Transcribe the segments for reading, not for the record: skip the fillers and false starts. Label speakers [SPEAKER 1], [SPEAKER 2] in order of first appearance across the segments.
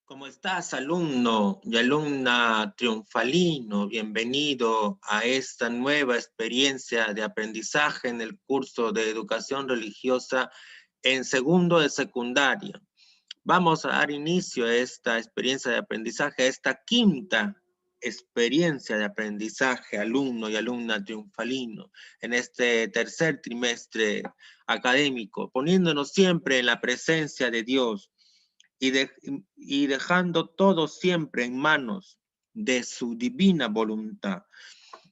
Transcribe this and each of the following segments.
[SPEAKER 1] ¿Cómo estás, alumno y alumna triunfalino? Bienvenido a esta nueva experiencia de aprendizaje en el curso de educación religiosa en segundo de secundaria. Vamos a dar inicio a esta experiencia de aprendizaje, a esta quinta experiencia de aprendizaje, alumno y alumna triunfalino, en este tercer trimestre académico, poniéndonos siempre en la presencia de Dios y dejando todo siempre en manos de su divina voluntad.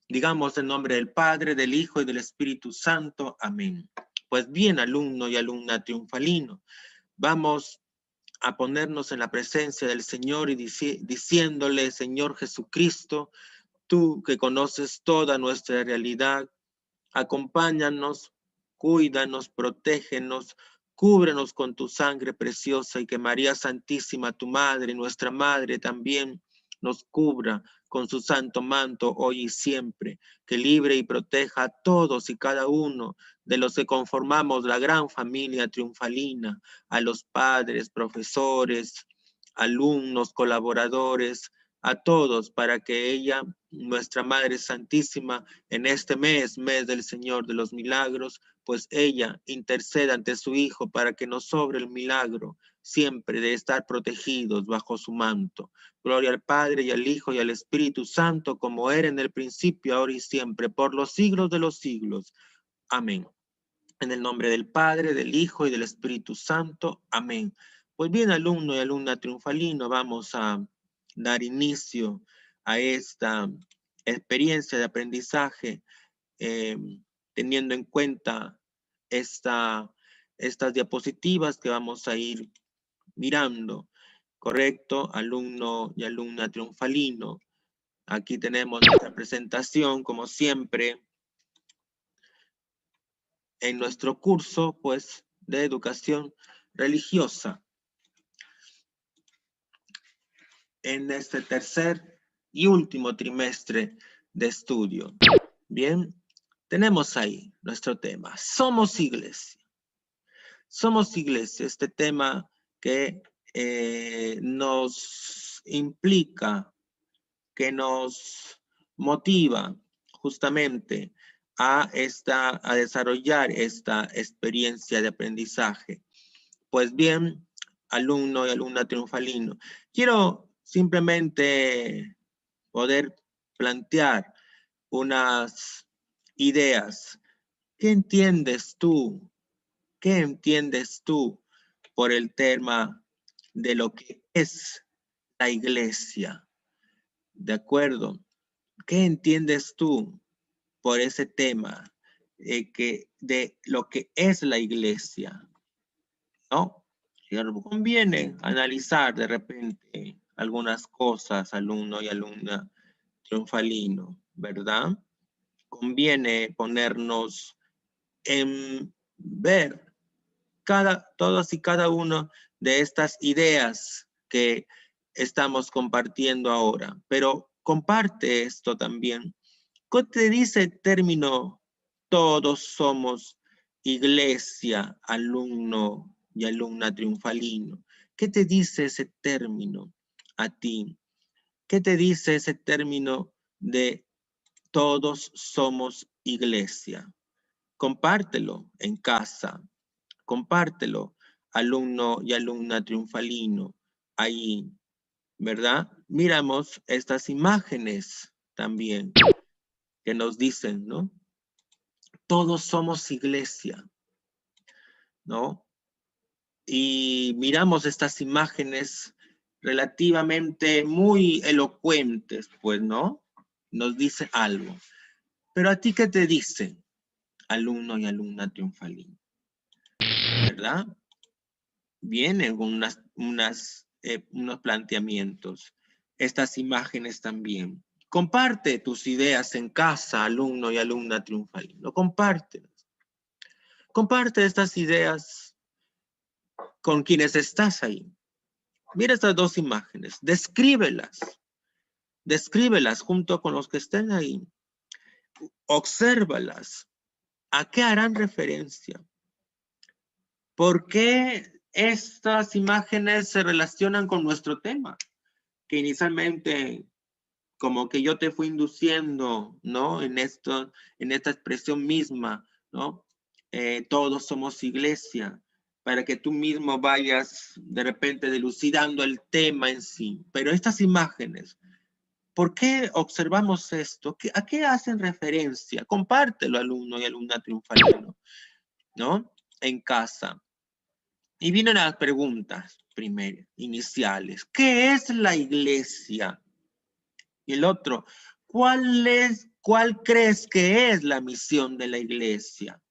[SPEAKER 1] Digamos en nombre del Padre, del Hijo y del Espíritu Santo. Amén. Pues bien, alumno y alumna triunfalino, vamos a ponernos en la presencia del Señor y diciéndole: Señor Jesucristo, tú que conoces toda nuestra realidad, acompáñanos, cuídanos, protégenos, cúbrenos con tu sangre preciosa, y que María Santísima, tu Madre, nuestra Madre también, nos cubra con su santo manto hoy y siempre, que libre y proteja a todos y cada uno de los que conformamos la gran familia triunfalina, a los padres, profesores, alumnos, colaboradores, a todos, para que ella, nuestra Madre Santísima, en este mes del Señor de los milagros, pues ella interceda ante su Hijo para que nos sobre el milagro siempre de estar protegidos bajo su manto. Gloria al Padre y al Hijo y al Espíritu Santo, como era en el principio, ahora y siempre, por los siglos de los siglos. Amén. En el nombre del Padre, del Hijo y del Espíritu Santo. Amén. Pues bien, alumno y alumna triunfalino, vamos a dar inicio a esta experiencia de aprendizaje, eh, teniendo en cuenta estas diapositivas que vamos a ir mirando. Correcto, alumno y alumna triunfalino. Aquí tenemos nuestra presentación, como siempre, en nuestro curso, pues, de educación religiosa. En este tercer y último trimestre de estudio. Bien, tenemos ahí nuestro tema. Somos iglesia. Somos iglesia, este tema que nos implica, que nos motiva justamente a desarrollar esta experiencia de aprendizaje. Pues bien, alumno y alumna triunfalino, quiero simplemente poder plantear unas ideas. ¿Qué entiendes tú? ¿Qué entiendes tú por el tema de lo que es la iglesia? ¿De acuerdo? ¿Qué entiendes tú por ese tema de lo que es la iglesia? ¿No? Conviene analizar de repente algunas cosas, alumno y alumna triunfalino, ¿verdad? Conviene ponernos en ver todas y cada una de estas ideas que estamos compartiendo ahora. Pero comparte esto también. ¿Qué te dice el término todos somos iglesia, alumno y alumna triunfalino? ¿Qué te dice ese término a ti? ¿Qué te dice ese término de todos somos iglesia? Compártelo en casa. Compártelo, alumno y alumna triunfalino, ahí, ¿verdad? Miramos estas imágenes también que nos dicen, ¿no? Todos somos iglesia, ¿no? Y miramos estas imágenes relativamente muy elocuentes, pues, ¿no? Nos dice algo. Pero a ti, ¿qué te dice, alumno y alumna triunfalino? ¿Verdad? Vienen unos planteamientos, estas imágenes también. Comparte tus ideas en casa, alumno y alumna triunfalino. Compártelas. Comparte estas ideas con quienes estás ahí. Mira estas dos imágenes. Descríbelas. Descríbelas junto con los que estén ahí. Obsérvalas. ¿A qué harán referencia? ¿Por qué estas imágenes se relacionan con nuestro tema, que inicialmente como que yo te fui induciendo, ¿no? En esta expresión misma, ¿no? Todos somos iglesia, para que tú mismo vayas de repente dilucidando el tema en sí. Pero estas imágenes, ¿por qué observamos esto? ¿A qué hacen referencia? Compártelo, alumno y alumna triunfalino, ¿no? En casa. Y vienen las preguntas primeras, iniciales. ¿Qué es la iglesia? Y el otro, ¿cuál crees que es la misión de la iglesia?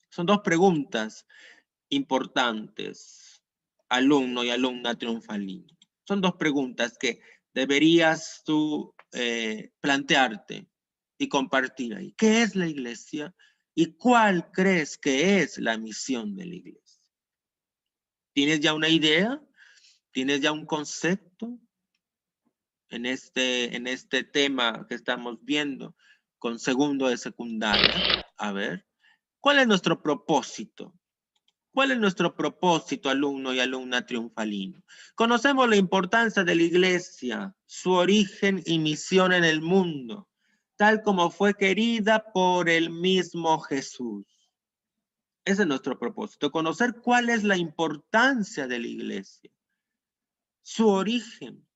[SPEAKER 1] Son dos preguntas importantes, alumno y alumna triunfalina. Son dos preguntas que deberías tú plantearte y compartir ahí. ¿Qué es la iglesia? ¿Y cuál crees que es la misión de la iglesia? ¿Tienes ya una idea? ¿Tienes ya un concepto en este tema que estamos viendo con segundo de secundaria? A ver, ¿cuál es nuestro propósito? ¿Cuál es nuestro propósito, alumno y alumna triunfalino? Conocemos la importancia de la iglesia, su origen y misión en el mundo, tal como fue querida por el mismo Jesús. Ese es nuestro propósito, conocer cuál es la importancia de la iglesia, su origen,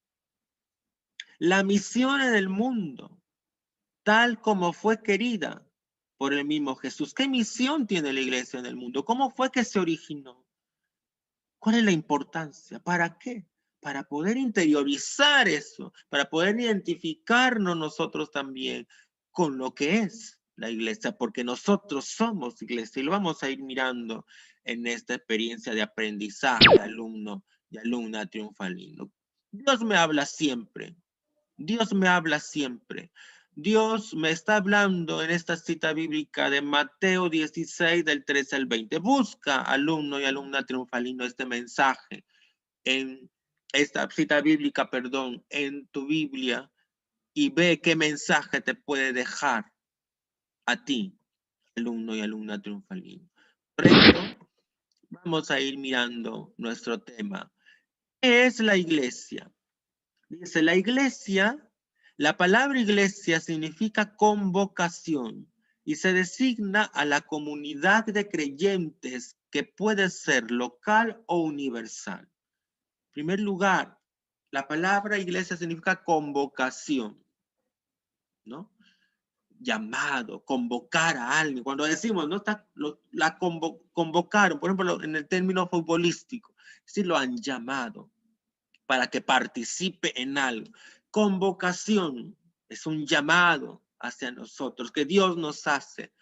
[SPEAKER 1] la misión en el mundo, tal como fue querida por el mismo Jesús. ¿Qué misión tiene la iglesia en el mundo? ¿Cómo fue que se originó? ¿Cuál es la importancia? ¿Para qué? Para poder interiorizar eso, para poder identificarnos nosotros también con lo que es la iglesia, porque nosotros somos iglesia y lo vamos a ir mirando en esta experiencia de aprendizaje, alumno y alumna triunfalino. Dios me habla siempre. Dios me habla siempre. Dios me está hablando en esta cita bíblica de Mateo 16, del 13 al 20. Busca, alumno y alumna triunfalino, este mensaje en esta cita bíblica, perdón, en tu Biblia y ve qué mensaje te puede dejar a ti, alumno y alumna triunfalino. Correcto. Vamos a ir mirando nuestro tema. ¿Qué es la iglesia? Dice, la palabra iglesia significa convocación y se designa a la comunidad de creyentes que puede ser local o universal. En primer lugar, la palabra iglesia significa convocación, ¿no? Llamado, convocar a alguien. Cuando decimos, ¿no? Convocaron, por ejemplo, en el término futbolístico, sí lo han llamado para que participe en algo. Convocación es un llamado hacia nosotros que Dios nos hace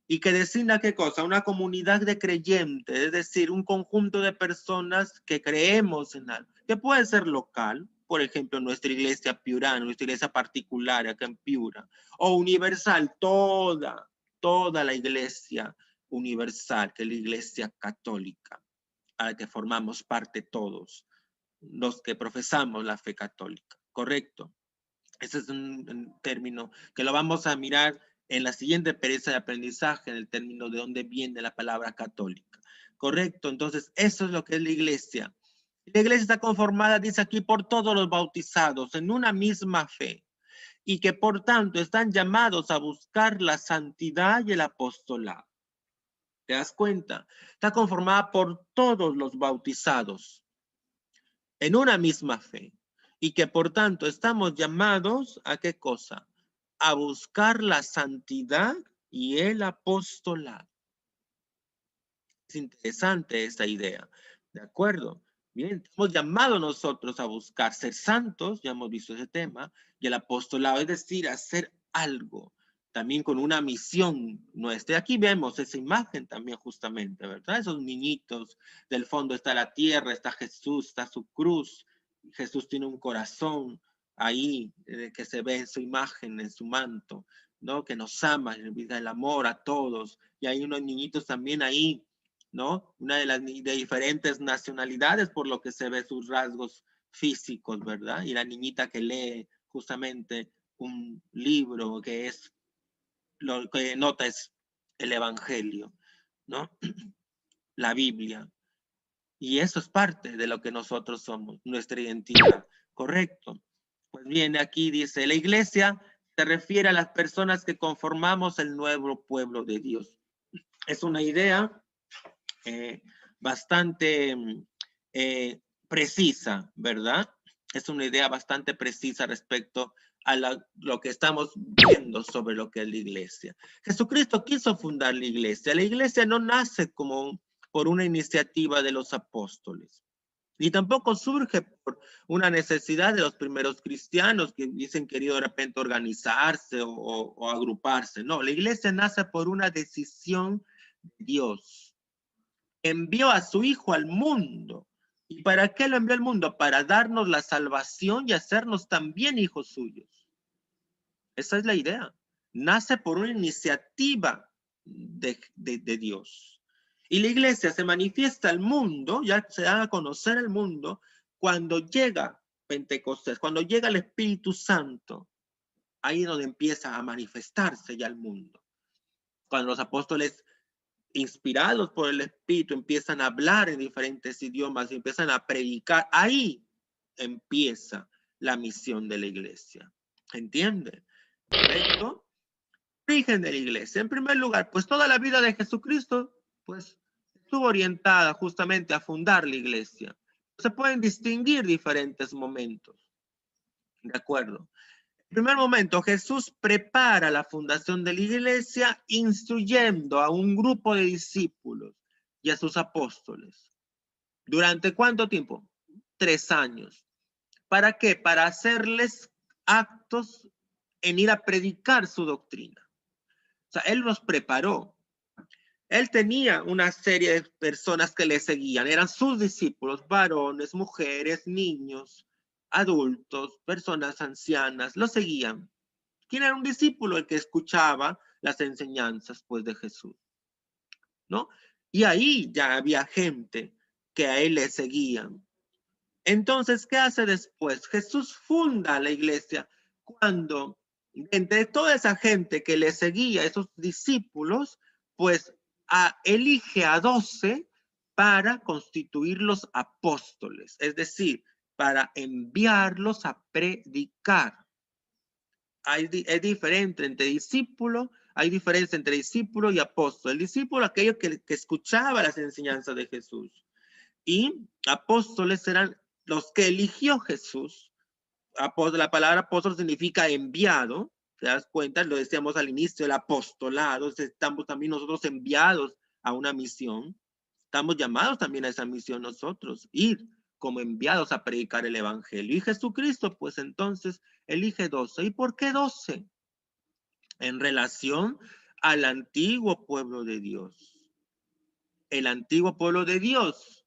[SPEAKER 1] y que designa qué cosa, una comunidad de creyentes, es decir, un conjunto de personas que creemos en algo, que puede ser local, por ejemplo, nuestra iglesia piurana, nuestra iglesia particular acá en Piura, o universal, toda la iglesia universal, que es la iglesia católica, a la que formamos parte todos los que profesamos la fe católica, ¿correcto? Ese es un término que lo vamos a mirar en la siguiente experiencia de aprendizaje, en el término de dónde viene la palabra católica, ¿correcto? Entonces, eso es lo que es la iglesia. La iglesia está conformada, dice aquí, por todos los bautizados en una misma fe y que por tanto están llamados a buscar la santidad y el apostolado. ¿Te das cuenta? Está conformada por todos los bautizados en una misma fe y que por tanto estamos llamados a qué cosa? A buscar la santidad y el apostolado. Es interesante esta idea, ¿de acuerdo? Bien, estamos llamados nosotros a buscar ser santos, ya hemos visto ese tema, y el apostolado, es decir, hacer algo, también con una misión nuestra. Aquí vemos esa imagen también justamente, ¿verdad? Esos niñitos, del fondo está la tierra, está Jesús, está su cruz, Jesús tiene un corazón ahí que se ve en su imagen, en su manto, ¿no? Que nos ama, vida el amor a todos, y hay unos niñitos también ahí, ¿no? Una de las de diferentes nacionalidades por lo que se ve sus rasgos físicos, ¿verdad? Y la niñita que lee justamente un libro que es, lo que nota es el Evangelio, ¿no? La Biblia. Y eso es parte de lo que nosotros somos, nuestra identidad. Correcto. Pues bien, aquí dice, la iglesia se refiere a las personas que conformamos el nuevo pueblo de Dios. Es una idea bastante precisa, ¿verdad? Es una idea bastante precisa respecto a lo que estamos viendo sobre lo que es la iglesia. Jesucristo quiso fundar la iglesia. La iglesia no nace como por una iniciativa de los apóstoles. Y tampoco surge por una necesidad de los primeros cristianos que hubiesen querido de repente organizarse o agruparse. No, la iglesia nace por una decisión de Dios. Envió a su Hijo al mundo. ¿Y para qué lo envió al mundo? Para darnos la salvación y hacernos también hijos suyos. Esa es la idea. Nace por una iniciativa de Dios. Y la iglesia se manifiesta al mundo, ya se da a conocer el mundo, cuando llega Pentecostés, cuando llega el Espíritu Santo. Ahí es donde empieza a manifestarse ya el mundo. Cuando los apóstoles, inspirados por el Espíritu, empiezan a hablar en diferentes idiomas y empiezan a predicar, ahí empieza la misión de la iglesia. ¿Entiende? ¿Correcto? Origen de la iglesia. En primer lugar, pues toda la vida de Jesucristo, pues estuvo orientada justamente a fundar la iglesia. Se pueden distinguir diferentes momentos. ¿De acuerdo? En primer momento, Jesús prepara la fundación de la iglesia instruyendo a un grupo de discípulos y a sus apóstoles. ¿Durante cuánto tiempo? 3 años. ¿Para qué? Para hacerles actos en ir a predicar su doctrina. O sea, él los preparó. Él tenía una serie de personas que le seguían. Eran sus discípulos, varones, mujeres, niños, adultos, personas ancianas. Lo seguían. ¿Quién era un discípulo? El que escuchaba las enseñanzas, pues, de Jesús, ¿no? Y ahí ya había gente que a él le seguían. Entonces, ¿qué hace después? Jesús funda la iglesia cuando, entre toda esa gente que le seguía, esos discípulos, pues elige a 12 para constituir los apóstoles, es decir, para enviarlos a predicar. Es diferente entre discípulo, hay diferencia entre discípulo y apóstol. El discípulo, aquello que escuchaba las enseñanzas de Jesús. Y apóstoles eran los que eligió Jesús. La palabra apóstol significa enviado. ¿Te das cuenta? Lo decíamos al inicio, el apostolado. Estamos también nosotros enviados a una misión. Estamos llamados también a esa misión nosotros, ir como enviados a predicar el evangelio. Y Jesucristo, pues entonces, elige 12. ¿Y por qué 12? En relación al antiguo pueblo de Dios. El antiguo pueblo de Dios,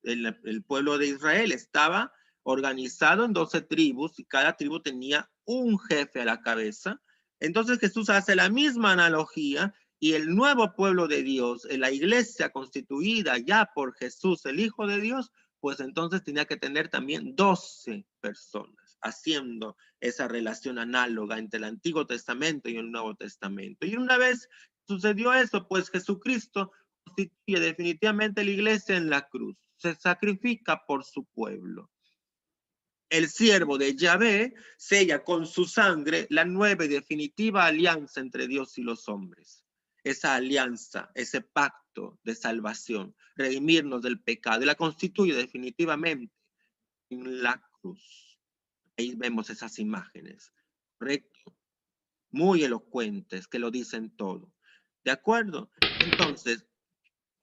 [SPEAKER 1] el pueblo de Israel, estaba organizado en 12 tribus y cada tribu tenía un jefe a la cabeza. Entonces Jesús hace la misma analogía y el nuevo pueblo de Dios, la iglesia constituida ya por Jesús, el Hijo de Dios, pues entonces tenía que tener también 12 personas, haciendo esa relación análoga entre el Antiguo Testamento y el Nuevo Testamento. Y una vez sucedió eso, pues Jesucristo constituye definitivamente la iglesia en la cruz. Se sacrifica por su pueblo. El siervo de Yahvé sella con su sangre la nueva y definitiva alianza entre Dios y los hombres. Esa alianza, ese pacto de salvación, redimirnos del pecado, y la constituye definitivamente en la cruz. Ahí vemos esas imágenes, ¿correcto? Muy elocuentes, que lo dicen todo. ¿De acuerdo? Entonces,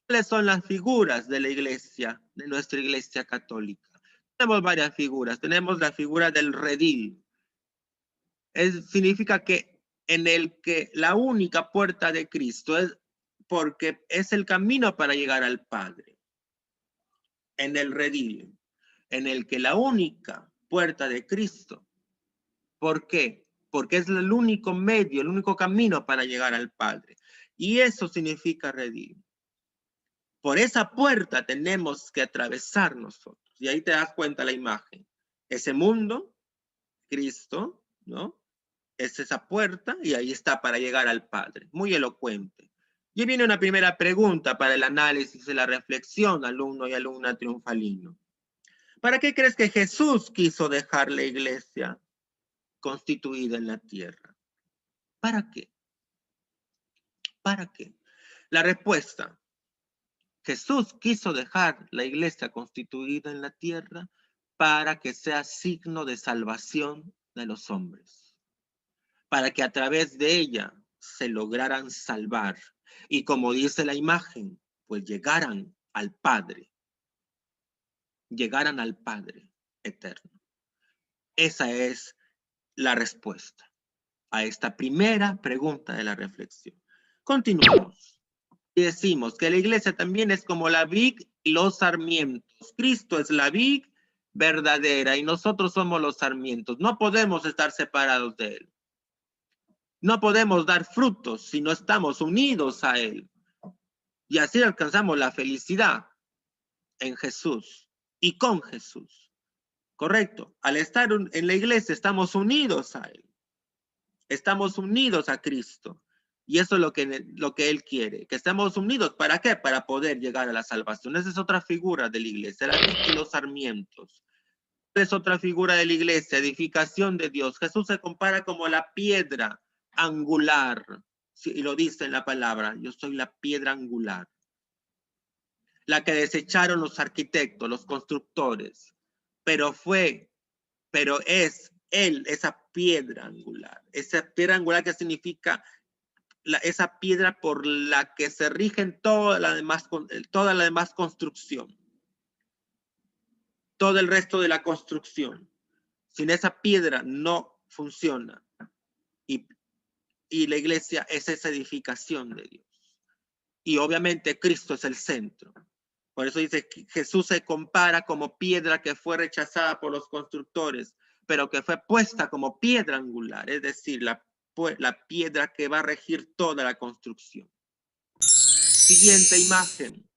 [SPEAKER 1] ¿cuáles son las figuras de la iglesia, de nuestra iglesia católica? Tenemos varias figuras. Tenemos la figura del redil. Significa que en el que la única puerta de Cristo es porque es el camino para llegar al Padre. En el redil, en el que la única puerta de Cristo. ¿Por qué? Porque es el único medio, el único camino para llegar al Padre. Y eso significa redil. Por esa puerta tenemos que atravesar nosotros. Y ahí te das cuenta la imagen. Ese mundo, Cristo, ¿no? Es esa puerta y ahí está para llegar al Padre. Muy elocuente. Y viene una primera pregunta para el análisis y la reflexión, alumno y alumna triunfalino. ¿Para qué crees que Jesús quiso dejar la iglesia constituida en la tierra? ¿Para qué? ¿Para qué? La respuesta: Jesús quiso dejar la iglesia constituida en la tierra para que sea signo de salvación de los hombres, para que a través de ella se lograran salvar y, como dice la imagen, pues llegaran al Padre eterno. Esa es la respuesta a esta primera pregunta de la reflexión. Continuamos y decimos que la iglesia también es como la vid y los sarmientos. Cristo es la vid verdadera y nosotros somos los sarmientos. No podemos estar separados de él. No podemos dar frutos si no estamos unidos a él. Y así alcanzamos la felicidad en Jesús y con Jesús. Correcto. Al estar en la iglesia estamos unidos a él. Estamos unidos a Cristo. Y eso es lo que Él quiere, que estemos unidos. ¿Para qué? Para poder llegar a la salvación. Esa es otra figura de la iglesia, la vid y los sarmientos. Es otra figura de la iglesia, edificación de Dios. Jesús se compara como la piedra angular. Y lo dice en la palabra, yo soy la piedra angular. La que desecharon los arquitectos, los constructores. Pero es Él, esa piedra angular. Esa piedra angular que significa esa piedra por la que se rigen toda la demás construcción. Todo el resto de la construcción. Sin esa piedra no funciona. Y la iglesia es esa edificación de Dios. Y obviamente Cristo es el centro. Por eso dice que Jesús se compara como piedra que fue rechazada por los constructores, pero que fue puesta como piedra angular, es decir, la piedra que va a regir toda la construcción. Siguiente imagen.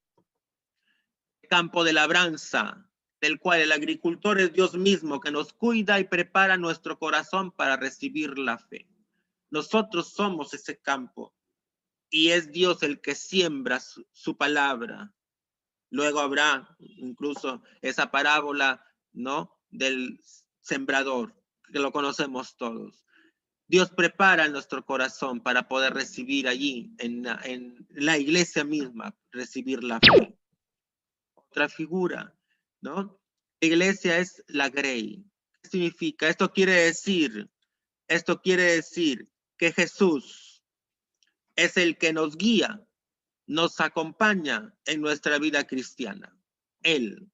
[SPEAKER 1] Campo de labranza, del cual el agricultor es Dios mismo, que nos cuida y prepara nuestro corazón para recibir la fe. Nosotros somos ese campo y es Dios el que siembra su palabra. Luego habrá incluso esa parábola, ¿no?, del sembrador, que lo conocemos todos. Dios prepara nuestro corazón para poder recibir allí, en la iglesia misma, recibir la fe. Otra figura, ¿no? La iglesia es la grey. ¿Qué significa? Esto quiere decir que Jesús es el que nos guía, nos acompaña en nuestra vida cristiana. Él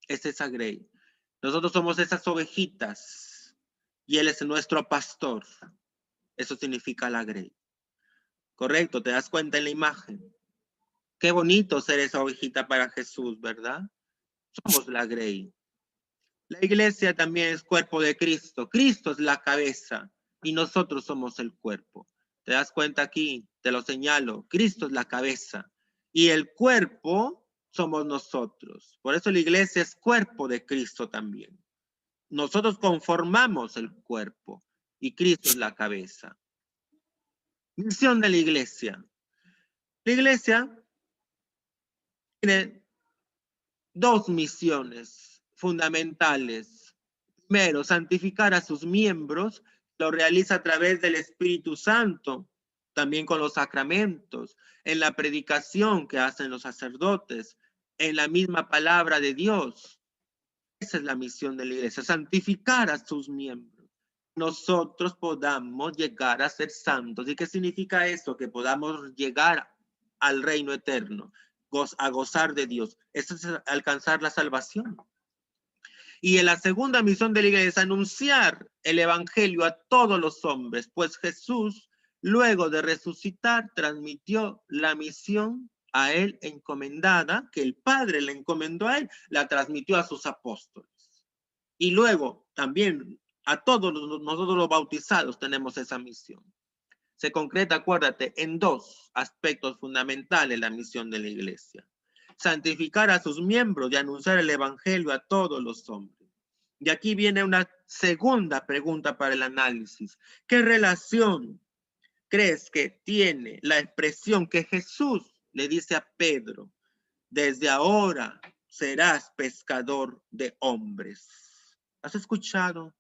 [SPEAKER 1] es esa grey. Nosotros somos esas ovejitas y Él es nuestro pastor. Eso significa la grey. Correcto, te das cuenta en la imagen. Qué bonito ser esa ovejita para Jesús, ¿verdad? Somos la grey. La iglesia también es cuerpo de Cristo. Cristo es la cabeza y nosotros somos el cuerpo. ¿Te das cuenta aquí? Te lo señalo. Cristo es la cabeza y el cuerpo somos nosotros. Por eso la iglesia es cuerpo de Cristo también. Nosotros conformamos el cuerpo y Cristo es la cabeza. Misión de la iglesia. La iglesia tiene dos misiones fundamentales. Primero, santificar a sus miembros. Lo realiza a través del Espíritu Santo, también con los sacramentos, en la predicación que hacen los sacerdotes, en la misma palabra de Dios. Esa es la misión de la iglesia, santificar a sus miembros. Nosotros podamos llegar a ser santos. ¿Y qué significa eso? Que podamos llegar al reino eterno, a gozar de Dios. Eso es alcanzar la salvación. Y en la segunda misión de la iglesia es anunciar el evangelio a todos los hombres, pues Jesús, luego de resucitar, transmitió la misión a él encomendada, que el Padre le encomendó a él, la transmitió a sus apóstoles. Y luego también a todos nosotros los bautizados tenemos esa misión. Se concreta, acuérdate, en dos aspectos fundamentales la misión de la iglesia. Santificar a sus miembros y anunciar el evangelio a todos los hombres. Y aquí viene una segunda pregunta para el análisis. ¿Qué relación crees que tiene la expresión que Jesús le dice a Pedro? Desde ahora serás pescador de hombres. ¿Has escuchado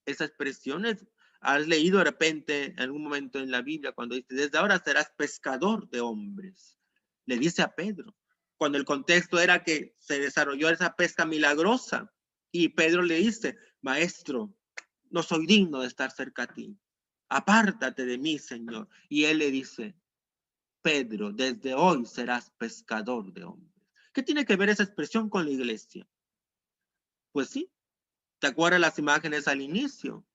[SPEAKER 1] esas expresiones? ¿Has leído de repente en algún momento en la Biblia cuando dice, desde ahora serás pescador de hombres? Le dice a Pedro, cuando el contexto era que se desarrolló esa pesca milagrosa y Pedro le dice, maestro, no soy digno de estar cerca a ti. Apártate de mí, Señor. Y él le dice, Pedro, desde hoy serás pescador de hombres. ¿Qué tiene que ver esa expresión con la iglesia? Pues sí, ¿te acuerdas las imágenes al inicio?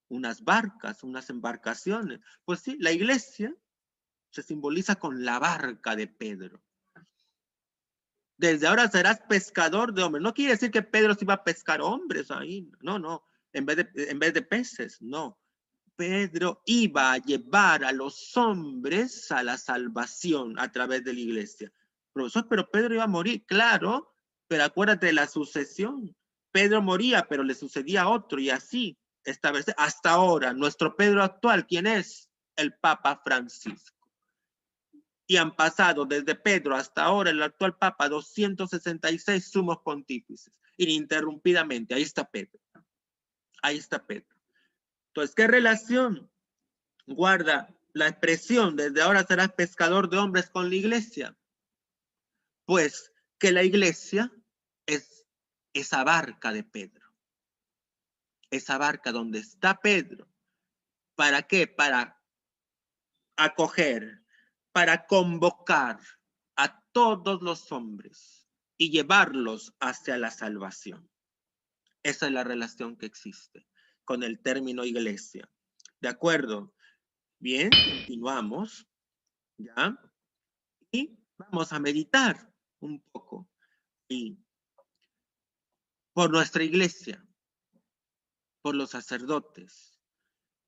[SPEAKER 1] Unas barcas, unas embarcaciones. Pues sí, la iglesia se simboliza con la barca de Pedro. Desde ahora serás pescador de hombres. No quiere decir que Pedro se iba a pescar hombres ahí. No, no. En vez de peces, no. Pedro iba a llevar a los hombres a la salvación a través de la iglesia. Profesor, pero Pedro iba a morir, claro, pero acuérdate de la sucesión. Pedro moría, pero le sucedía a otro y así esta vez hasta ahora. Nuestro Pedro actual, ¿quién es? El Papa Francisco. Y han pasado desde Pedro hasta ahora, el actual Papa, 266 sumos pontífices, ininterrumpidamente. Ahí está Pedro. Ahí está Pedro. Entonces, ¿qué relación guarda la expresión desde ahora serás pescador de hombres con la iglesia? Pues que la iglesia es esa barca de Pedro. Esa barca donde está Pedro. ¿Para qué? Para acoger, para convocar a todos los hombres y llevarlos hacia la salvación. Esa es la relación que existe con el término iglesia. ¿De acuerdo? Bien, continuamos. ¿Ya? Y vamos a meditar un poco y por nuestra iglesia, por los sacerdotes.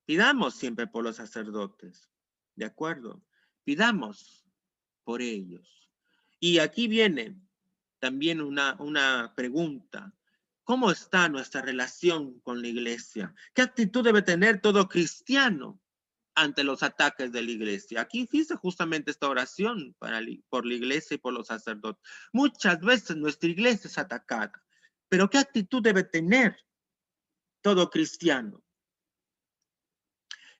[SPEAKER 1] Pidamos siempre por los sacerdotes, ¿de acuerdo? Pidamos por ellos. Y aquí viene también una pregunta. ¿Cómo está nuestra relación con la iglesia? ¿Qué actitud debe tener todo cristiano ante los ataques de la iglesia? Aquí dice justamente esta oración por la iglesia y por los sacerdotes. Muchas veces nuestra iglesia es atacada, pero ¿qué actitud debe tener todo cristiano?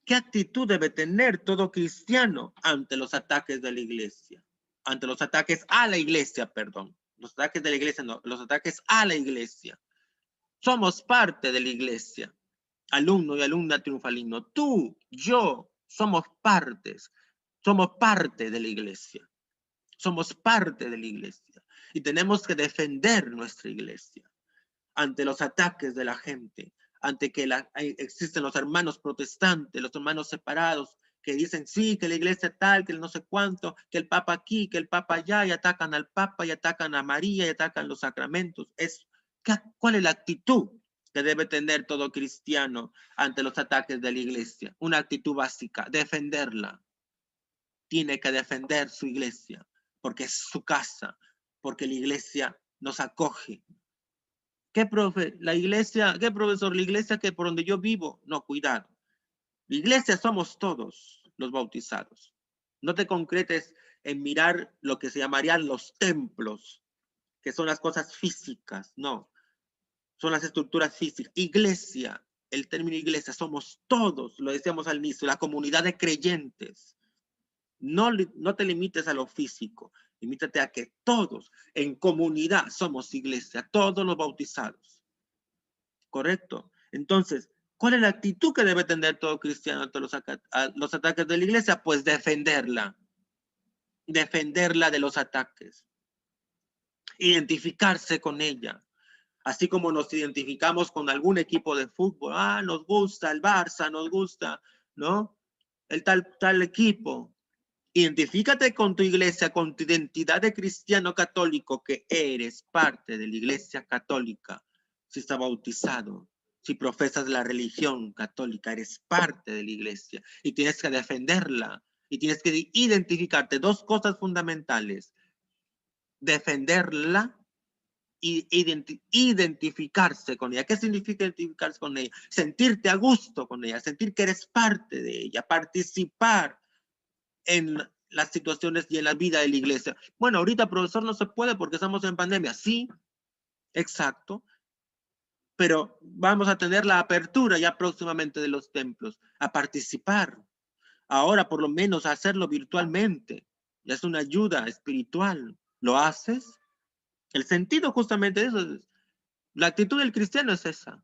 [SPEAKER 1] ¿Qué actitud debe tener todo cristiano ante los ataques de la iglesia? Ante los ataques a la iglesia, perdón. Los ataques de la iglesia, no, los ataques a la iglesia. Somos parte de la iglesia. Alumno y alumna triunfalino. Tú, yo, somos parte de la iglesia. Somos parte de la iglesia. Y tenemos que defender nuestra iglesia ante los ataques de la gente, ante que existen los hermanos protestantes, los hermanos separados, que dicen sí, que la iglesia tal, que no sé cuánto, que el papa aquí, que el papa allá, y atacan al papa, y atacan a María, y atacan los sacramentos. ¿Cuál es la actitud que debe tener todo cristiano ante los ataques de la iglesia? Una actitud básica, defenderla. Tiene que defender su iglesia, porque es su casa, porque la iglesia nos acoge. ¿Qué profe? La iglesia, ¿qué profesor? La iglesia que por donde yo vivo. No, cuidado. La iglesia somos todos los bautizados. No te concretes en mirar lo que se llamarían los templos, que son las cosas físicas. No, son las estructuras físicas. Iglesia, el término iglesia, somos todos, lo decíamos al inicio, la comunidad de creyentes. No te limites a lo físico, limítate a que todos en comunidad somos iglesia, todos los bautizados. ¿Correcto? Entonces, ¿cuál es la actitud que debe tener todo cristiano ante los ataques de la iglesia? Pues defenderla de los ataques, identificarse con ella, así como nos identificamos con algún equipo de fútbol. Nos gusta el Barça, nos gusta, ¿no? El tal equipo. Identifícate con tu iglesia, con tu identidad de cristiano católico, que eres parte de la iglesia católica. Si estás bautizado, si profesas la religión católica, eres parte de la iglesia y tienes que defenderla y tienes que identificarte. Dos cosas fundamentales: defenderla y identificarse con ella. ¿Qué significa identificarse con ella? Sentirte a gusto con ella, sentir que eres parte de ella, participar en las situaciones y en la vida de la iglesia. Bueno, ahorita, profesor, no se puede porque estamos en pandemia. Sí, exacto. Pero vamos a tener la apertura ya próximamente de los templos, a participar. Ahora, por lo menos, a hacerlo virtualmente. Ya es una ayuda espiritual. ¿Lo haces? El sentido justamente de eso es, la actitud del cristiano es esa.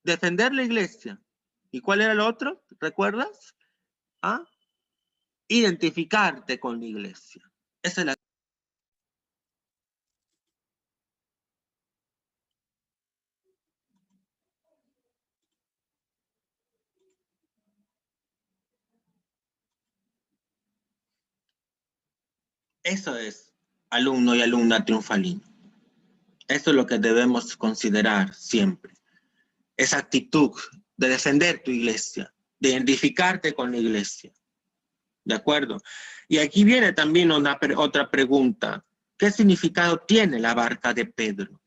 [SPEAKER 1] Defender la iglesia. ¿Y cuál era el otro? ¿Recuerdas? ¿Ah? Identificarte con la iglesia. Esa es la... Eso es alumno y alumna triunfalino. Eso es lo que debemos considerar siempre. Esa actitud de defender tu iglesia, de identificarte con la iglesia. ¿De acuerdo? Y aquí viene también otra pregunta. ¿Qué significado tiene la barca de Pedro?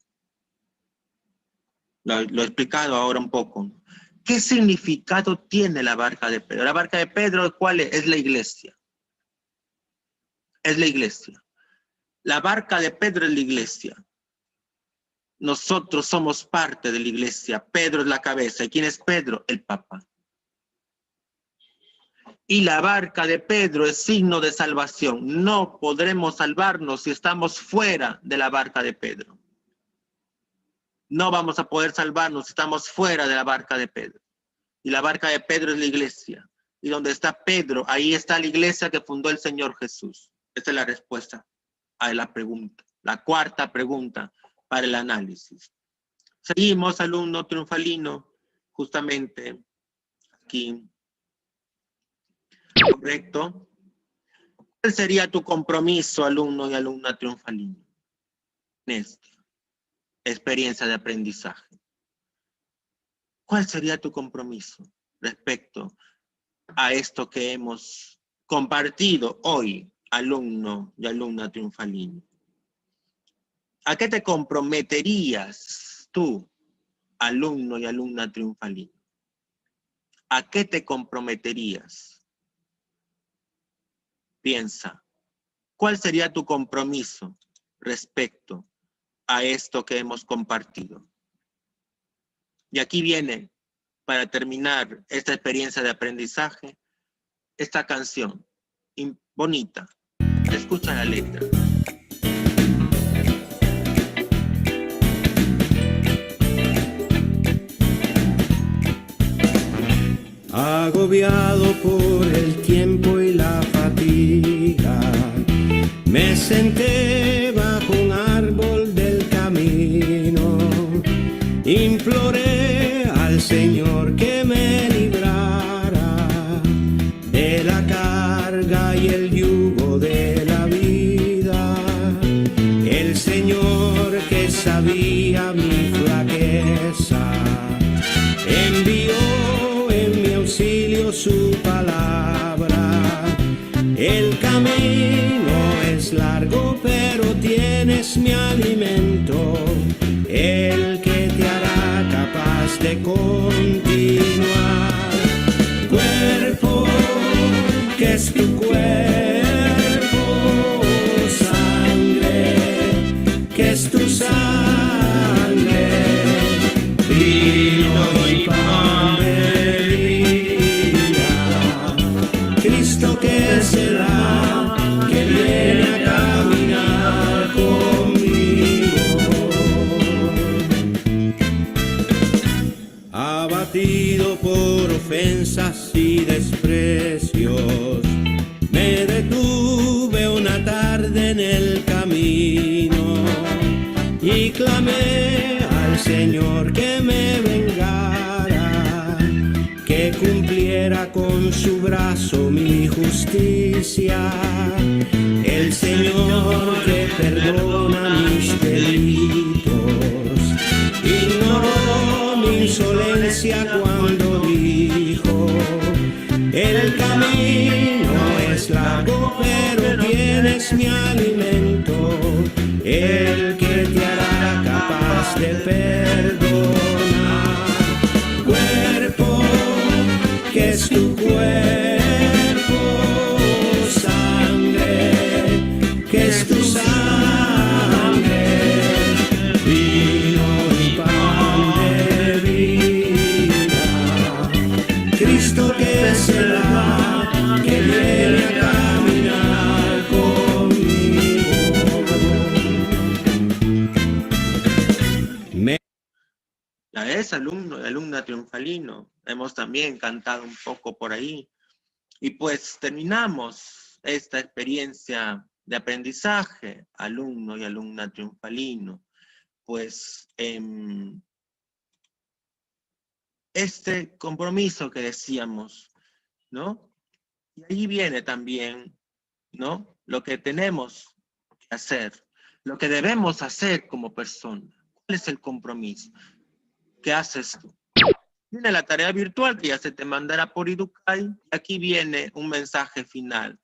[SPEAKER 1] Lo he explicado ahora un poco. ¿Qué significado tiene la barca de Pedro? La barca de Pedro, ¿cuál es? Es la iglesia. Es la iglesia. La barca de Pedro es la iglesia. Nosotros somos parte de la iglesia. Pedro es la cabeza. ¿Y quién es Pedro? El Papa. Y la barca de Pedro es signo de salvación. No podremos salvarnos si estamos fuera de la barca de Pedro. No vamos a poder salvarnos si estamos fuera de la barca de Pedro. Y la barca de Pedro es la iglesia. Y donde está Pedro, ahí está la iglesia que fundó el Señor Jesús. Esta es la respuesta a la pregunta. La cuarta pregunta para el análisis. Seguimos, alumno triunfalino, justamente aquí. Correcto. ¿Cuál sería tu compromiso, alumno y alumna triunfalino, en esta experiencia de aprendizaje? ¿Cuál sería tu compromiso respecto a esto que hemos compartido hoy, alumno y alumna triunfalino? ¿A qué te comprometerías tú, alumno y alumna triunfalino? ¿A qué te comprometerías? Piensa, ¿cuál sería tu compromiso respecto a esto que hemos compartido? Y aquí viene, para terminar esta experiencia de aprendizaje, esta canción bonita. Escucha la letra.
[SPEAKER 2] Agobiado por el tiempo y la fatiga, me senté bajo un árbol del camino, imploré al Señor que me librara de la carga y el yugo de la vida. El Señor, que sabía mi flaqueza, envió su palabra. El camino es largo, pero tienes mi alimento, el que te hará capaz de continuar. Cuerpo, que es tu cuerpo, sangre, que es tu sangre, vino y pan de vida, Cristo que será, que viene a caminar conmigo. Abatido por ofensas y desprecios, me detuve una tarde en el camino y clamé al Señor que me vengara, que cumpliera con su brazo mi justicia. El Señor que perdona mis delitos ignoró mi insolencia cuando dijo: el camino es largo, pero tienes mi alimento, el que te hará capaz de perdonar. Cuerpo, que es tu cuerpo,
[SPEAKER 1] Ya es alumno y alumna triunfalino. Hemos también cantado un poco por ahí. Y pues terminamos esta experiencia de aprendizaje, alumno y alumna triunfalino. Pues este compromiso que decíamos, ¿no? Y ahí viene también, ¿no? Lo que tenemos que hacer, lo que debemos hacer como persona. ¿Cuál es el compromiso? ¿Qué haces tú? Viene la tarea virtual que ya se te mandará por Educay. Aquí viene un mensaje final.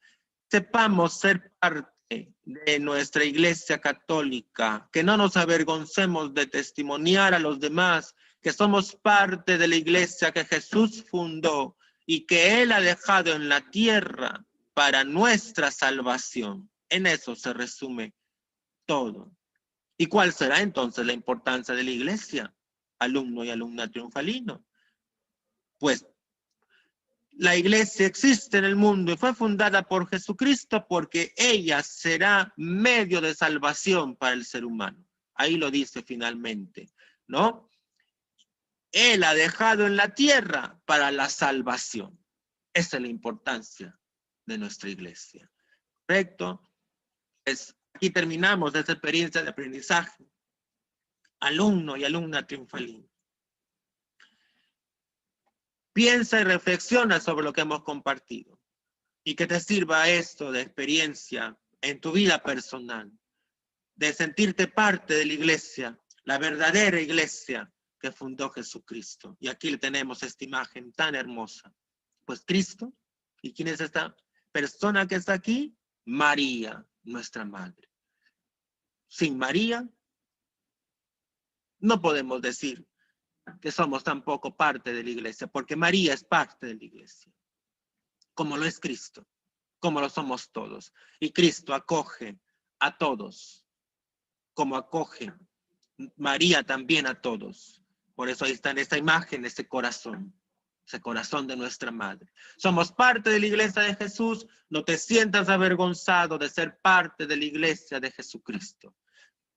[SPEAKER 1] Sepamos ser parte de nuestra Iglesia Católica, que no nos avergoncemos de testimoniar a los demás que somos parte de la Iglesia que Jesús fundó y que Él ha dejado en la tierra para nuestra salvación. En eso se resume todo. ¿Y cuál será entonces la importancia de la Iglesia? Alumno y alumna triunfalino. Pues la iglesia existe en el mundo y fue fundada por Jesucristo porque ella será medio de salvación para el ser humano. Ahí lo dice finalmente, ¿no? Él ha dejado en la tierra para la salvación. Esa es la importancia de nuestra iglesia. ¿Correcto? Pues aquí terminamos esta experiencia de aprendizaje. Alumno y alumna triunfalino. Piensa y reflexiona sobre lo que hemos compartido y que te sirva esto de experiencia en tu vida personal, de sentirte parte de la iglesia, la verdadera iglesia que fundó Jesucristo. Y aquí le tenemos esta imagen tan hermosa. Pues Cristo, ¿y quién es esta persona que está aquí? María, nuestra madre. Sin María, no podemos decir que somos tampoco parte de la iglesia, porque María es parte de la iglesia, como lo es Cristo, como lo somos todos. Y Cristo acoge a todos, como acoge María también a todos. Por eso ahí está en esta imagen, ese corazón de nuestra madre. Somos parte de la iglesia de Jesús, no te sientas avergonzado de ser parte de la iglesia de Jesucristo.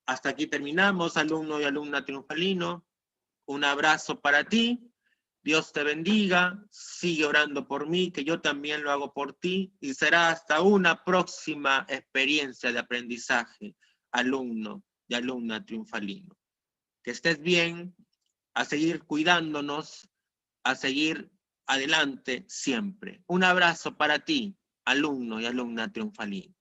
[SPEAKER 1] Hasta aquí terminamos, alumno y alumna triunfalino. Un abrazo para ti. Dios te bendiga. Sigue orando por mí, que yo también lo hago por ti. Y será hasta una próxima experiencia de aprendizaje, alumno y alumna triunfalino. Que estés bien, a seguir cuidándonos, a seguir adelante siempre. Un abrazo para ti, alumno y alumna triunfalino.